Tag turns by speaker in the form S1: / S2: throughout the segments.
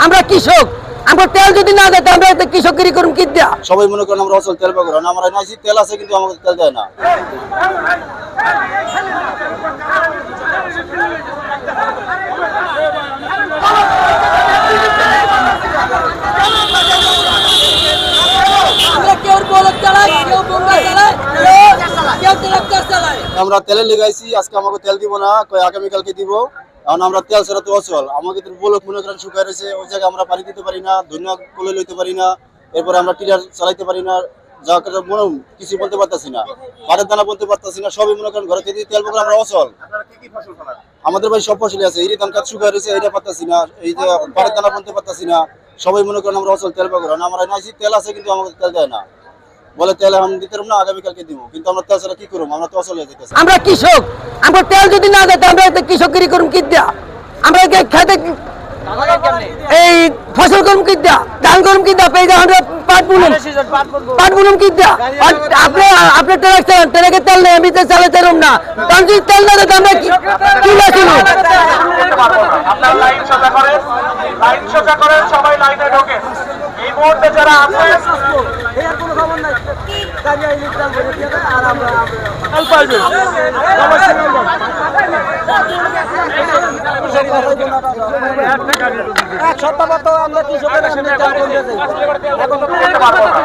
S1: আমরা কৃষক, আমরা তেল যদি না দেয় আমরা কৃষকগিরি করুন কি দেয়া।
S2: সবাই মনে করেন আমরা অচল তেল পাবো না, আমরা নাইছি তেল আছে কিন্তু আমাদের তেল দেয় না। আমরা তেলে লেগাইছি, আজকে আমাকে তেল দিব না, আগামীকালকে দিব। কারণ আমরা তেল ছাড়া তো অচল, আমাকে বলক মনে করেন শুকায় রয়েছে, ওই জায়গায় আমরা পানি দিতে পারি না, ধনিয়া কোলে লইতে পারি না, এরপরে আমরা টিলার চালাইতে পারি না, যা করে মনে কিছু বলতে পারতাছি না, পাটের দানা বলতে পারতাছি না, সবই মনে করেন ঘরে থেকে তেল পকড়ে আমরা অচল। আমাদের ভাই সব ফসলই আছে, এই ধান কাজ শুকায় রয়েছে, এটা পারতাছি না, এই যে পাটের দানা বলতে পারতাছি না, সবাই মনে করেন আমরা অচল তেল পকড়ে না, আমরা নাইছি তেল আছে কিন্তু আমাদের তেল দেয় না। বলে তেল আমি দিতে পারবো না, আগামীকালকে দিব, কিন্তু আমরা তেল ছাড়া কি করবো, আমরা তো অচল হয়ে যেতেছি।
S1: আমরা কৃষক, আমরা তেল যদি না দেয় আমরা কৃষকগিরি করুন কি দেয়া। আমরা খেতে এই ফসল করুন কি দেয়া, ধান করুন কি দেয়া, পেয়ে আমরা পাট বুনুম কি দেয়া। আপনি ট্রাক চালান, ট্রাকে তেল নেই, আমি চালাতে পারব না, কারণ যদি তেল না দেয় আমরা কি লাগাইছিল।
S3: আপনার লাইন সোজা করেন, সবাই লাইনে ঢোকে। এই মুহূর্তে যারা আছেন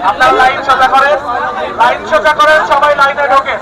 S3: আপনার লাইন সোজা করেন, সবাই লাইনে ঢোকে।